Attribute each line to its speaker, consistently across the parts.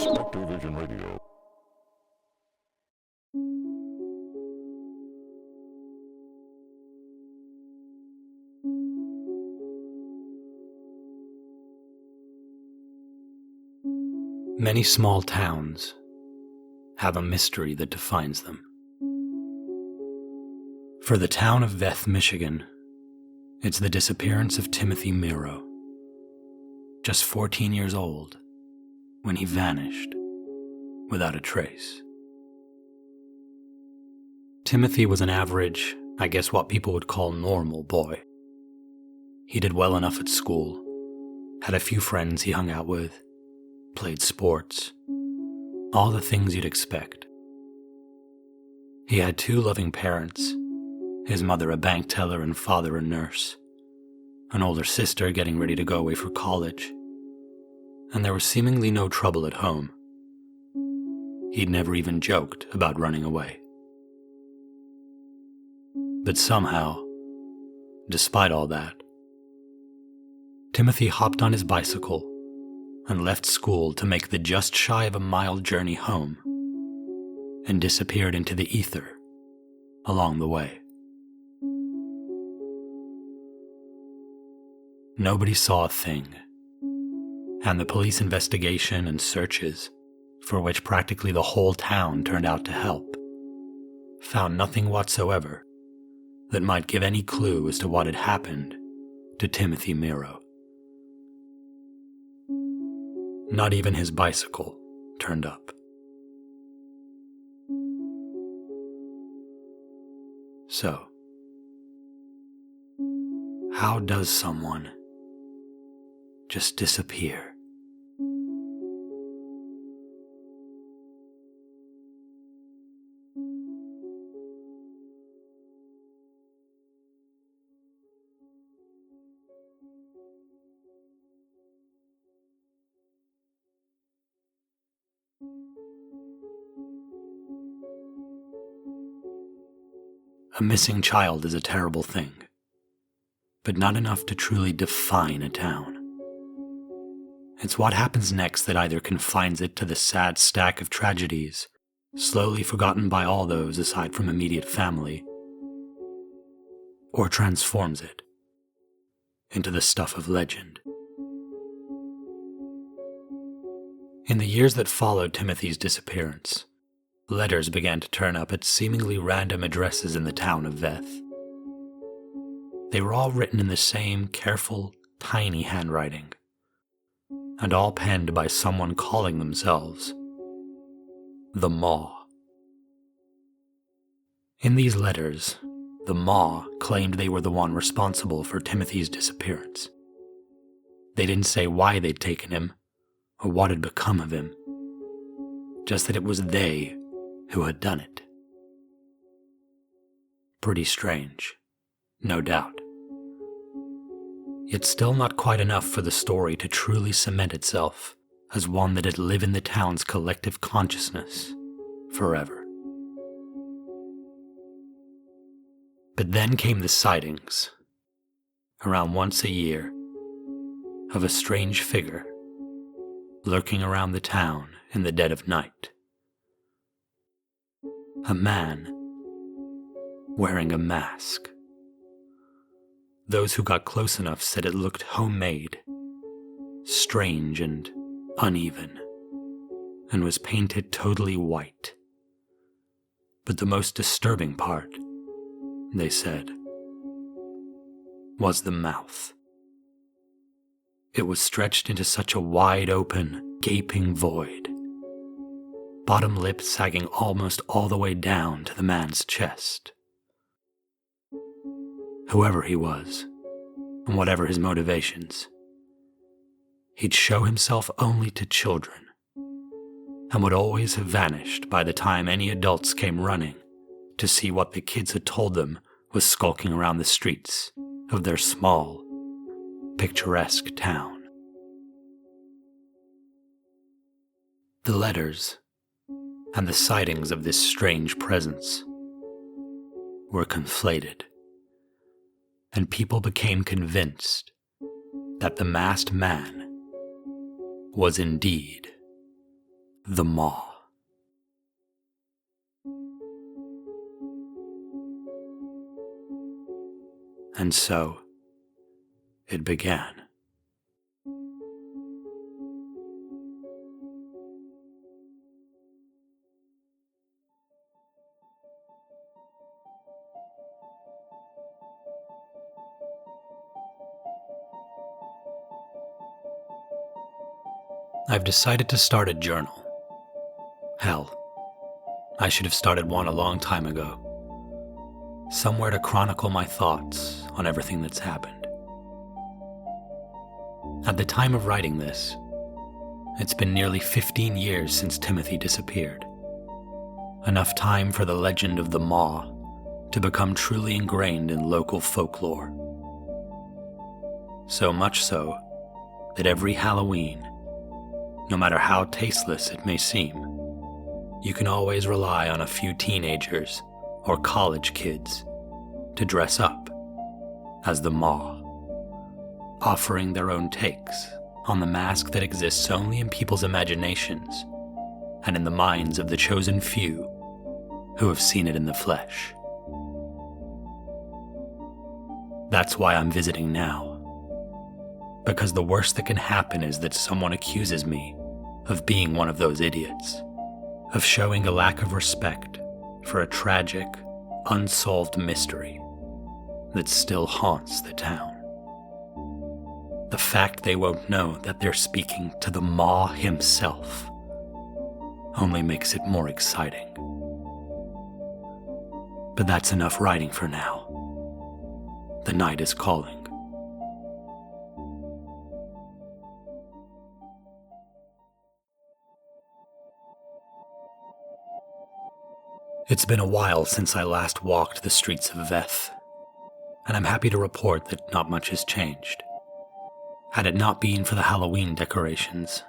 Speaker 1: Spectre Vision Radio.
Speaker 2: Many small towns have a mystery that defines them. For the town of Veth, Michigan, it's the disappearance of Timothy Miro, just 14 years old, when he vanished without a trace. Timothy was an average, I guess what people would call normal boy. He did well enough at school, had a few friends he hung out with, played sports, all the things you'd expect. He had 2 loving parents, his mother a bank teller and father a nurse, an older sister getting ready to go away for college, and there was seemingly no trouble at home. He'd never even joked about running away. But somehow, despite all that, Timothy hopped on his bicycle and left school to make the just shy of a mile journey home, and disappeared into the ether along the way. Nobody saw a thing, and the police investigation and searches, for which practically the whole town turned out to help, found nothing whatsoever that might give any clue as to what had happened to Timothy Miro. Not even his bicycle turned up. So, how does someone just disappear? A missing child is a terrible thing, but not enough to truly define a town. It's what happens next that either confines it to the sad stack of tragedies, slowly forgotten by all those aside from immediate family, or transforms it into the stuff of legend. In the years that followed Timothy's disappearance, letters began to turn up at seemingly random addresses in the town of Veth. They were all written in the same careful, tiny handwriting, and all penned by someone calling themselves the Maw. In these letters, the Maw claimed they were the one responsible for Timothy's disappearance. They didn't say why they'd taken him or what had become of him, just that it was they who had done it. Pretty strange, no doubt. Yet still not quite enough for the story to truly cement itself as one that had lived in the town's collective consciousness forever. But then came the sightings, around once a year, of a strange figure lurking around the town in the dead of night. A man wearing a mask. Those who got close enough said it looked homemade, strange and uneven, and was painted totally white. But the most disturbing part, they said, was the mouth. It was stretched into such a wide open, gaping void, bottom lip sagging almost all the way down to the man's chest. Whoever he was, and whatever his motivations, he'd show himself only to children, and would always have vanished by the time any adults came running to see what the kids had told them was skulking around the streets of their small, picturesque town. The letters and the sightings of this strange presence were conflated, and people became convinced that the masked man was indeed the Maw. And so, it began. I've decided to start a journal. Hell, I should have started one a long time ago. Somewhere to chronicle my thoughts on everything that's happened. At the time of writing this, it's been nearly 15 years since Timothy disappeared. Enough time for the legend of the Maw to become truly ingrained in local folklore. So much so that every Halloween, no matter how tasteless it may seem, you can always rely on a few teenagers or college kids to dress up as the Maw, offering their own takes on the mask that exists only in people's imaginations and in the minds of the chosen few who have seen it in the flesh. That's why I'm visiting now, because the worst that can happen is that someone accuses me of being one of those idiots, of showing a lack of respect for a tragic, unsolved mystery that still haunts the town. The fact they won't know that they're speaking to the Maw himself only makes it more exciting. But that's enough writing for now. The night is calling. It's been a while since I last walked the streets of Veth, and I'm happy to report that not much has changed. Had it not been for the Halloween decorations,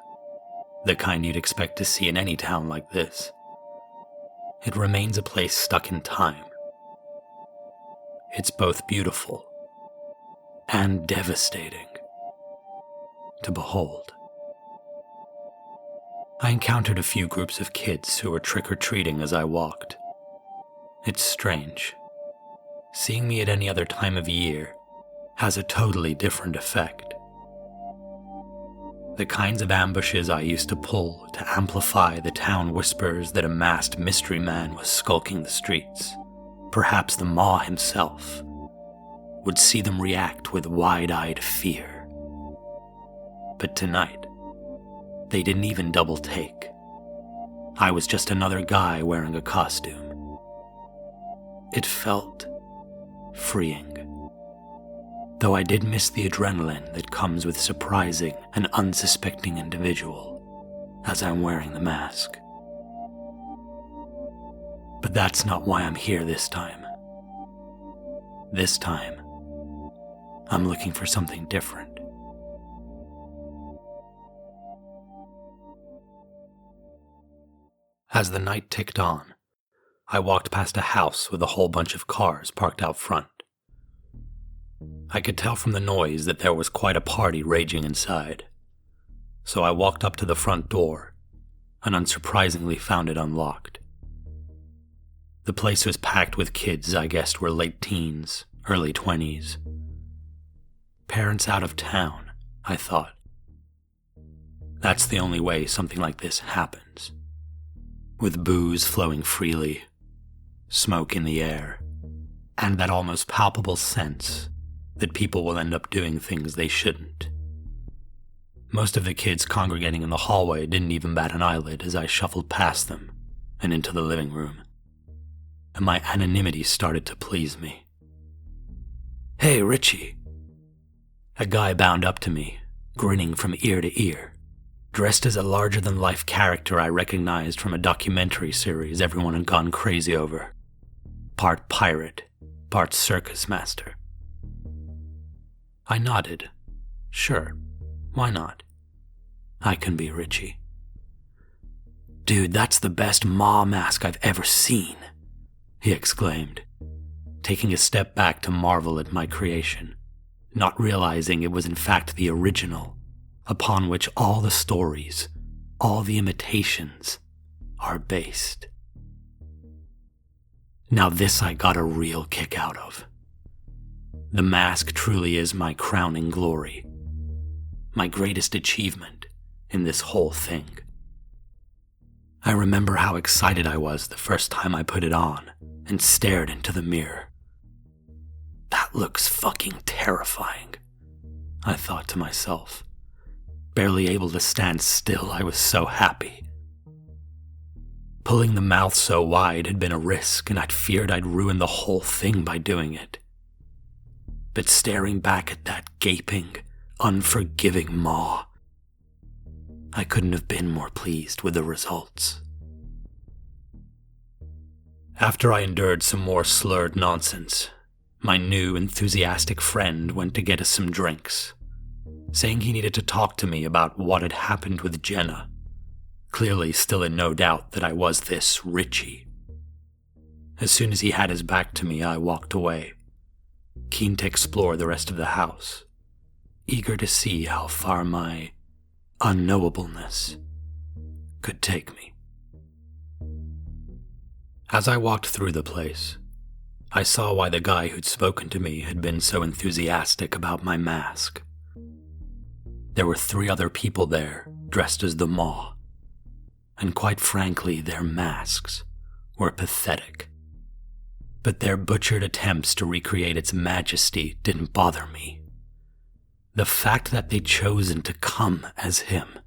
Speaker 2: the kind you'd expect to see in any town like this, it remains a place stuck in time. It's both beautiful and devastating to behold. I encountered a few groups of kids who were trick-or-treating as I walked. It's strange. Seeing me at any other time of year has a totally different effect. The kinds of ambushes I used to pull to amplify the town whispers that a masked mystery man was skulking the streets, perhaps the Maw himself, would see them react with wide-eyed fear. But tonight, they didn't even double take. I was just another guy wearing a costume. It felt freeing. Though I did miss the adrenaline that comes with surprising an unsuspecting individual as I'm wearing the mask. But that's not why I'm here this time. This time, I'm looking for something different. As the night ticked on, I walked past a house with a whole bunch of cars parked out front. I could tell from the noise that there was quite a party raging inside, so I walked up to the front door and unsurprisingly found it unlocked. The place was packed with kids I guessed were late teens, early 20s. Parents out of town, I thought. That's the only way something like this happens. With booze flowing freely, smoke in the air, and that almost palpable sense that people will end up doing things they shouldn't. Most of the kids congregating in the hallway didn't even bat an eyelid as I shuffled past them and into the living room, and my anonymity started to please me. "Hey, Richie." A guy bound up to me, grinning from ear to ear, dressed as a larger-than-life character I recognized from a documentary series everyone had gone crazy over. Part pirate, part circus master. I nodded. Sure, why not? I can be Richie. "Dude, that's the best Maw mask I've ever seen," he exclaimed, taking a step back to marvel at my creation, not realizing it was in fact the original, upon which all the stories, all the imitations are based. Now this I got a real kick out of. The mask truly is my crowning glory, my greatest achievement in this whole thing. I remember how excited I was the first time I put it on and stared into the mirror. That looks fucking terrifying, I thought to myself. Barely able to stand still, I was so happy. Pulling the mouth so wide had been a risk, and I'd feared I'd ruin the whole thing by doing it. But staring back at that gaping, unforgiving maw, I couldn't have been more pleased with the results. After I endured some more slurred nonsense, my new enthusiastic friend went to get us some drinks, saying he needed to talk to me about what had happened with Jenna, clearly still in no doubt that I was this Richie. As soon as he had his back to me, I walked away, keen to explore the rest of the house, eager to see how far my unknowableness could take me. As I walked through the place, I saw why the guy who'd spoken to me had been so enthusiastic about my mask. There were 3 other people there, dressed as the Maw, and quite frankly, their masks were pathetic. But their butchered attempts to recreate its majesty didn't bother me. The fact that they'd chosen to come as him,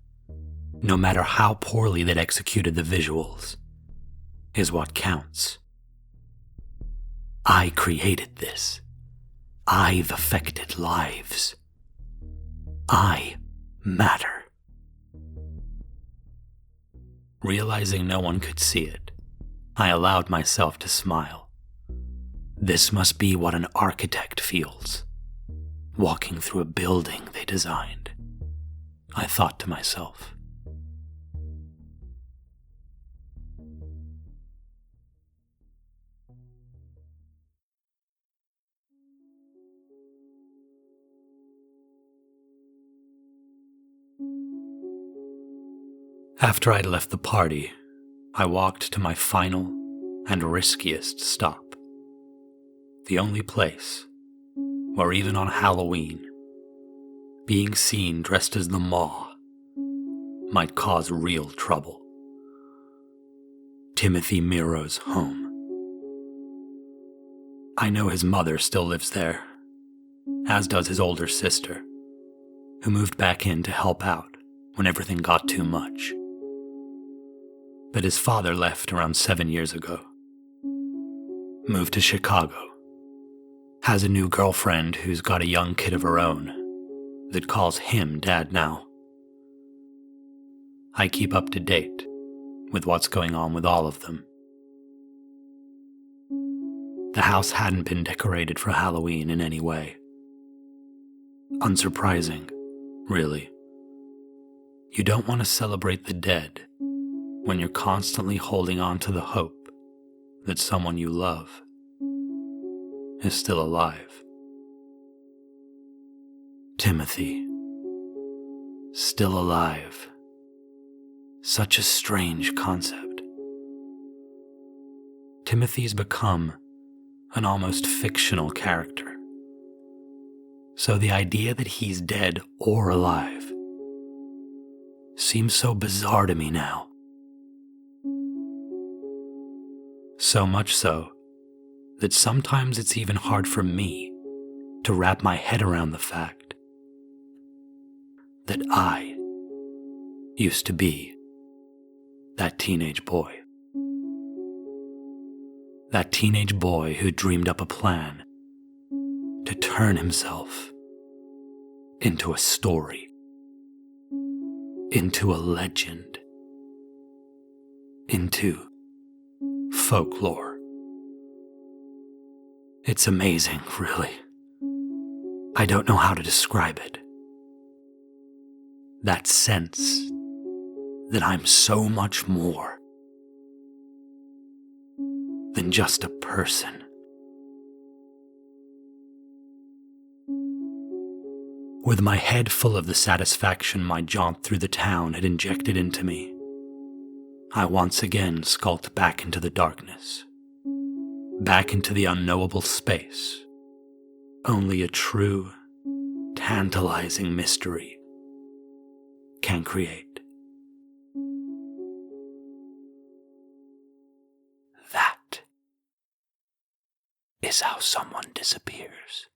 Speaker 2: no matter how poorly they'd executed the visuals, is what counts. I created this. I've affected lives. I matter. Realizing no one could see it, I allowed myself to smile. This must be what an architect feels, walking through a building they designed, I thought to myself. After I'd left the party, I walked to my final and riskiest stop. The only place where even on Halloween, being seen dressed as the Maw might cause real trouble. Timothy Miro's home. I know his mother still lives there, as does his older sister, who moved back in to help out when everything got too much. But his father left around 7 years ago. Moved to Chicago. Has a new girlfriend who's got a young kid of her own that calls him Dad now. I keep up to date with what's going on with all of them. The house hadn't been decorated for Halloween in any way. Unsurprising, really. You don't want to celebrate the dead when you're constantly holding on to the hope that someone you love is still alive. Timothy, still alive. Such a strange concept. Timothy's become an almost fictional character. So the idea that he's dead or alive seems so bizarre to me now. So much so that sometimes it's even hard for me to wrap my head around the fact that I used to be that teenage boy. That teenage boy who dreamed up a plan to turn himself into a story, into a legend, into folklore. It's amazing, really. I don't know how to describe it. That sense that I'm so much more than just a person. With my head full of the satisfaction my jaunt through the town had injected into me, I once again skulked back into the darkness, back into the unknowable space only a true, tantalizing mystery can create. That is how someone disappears.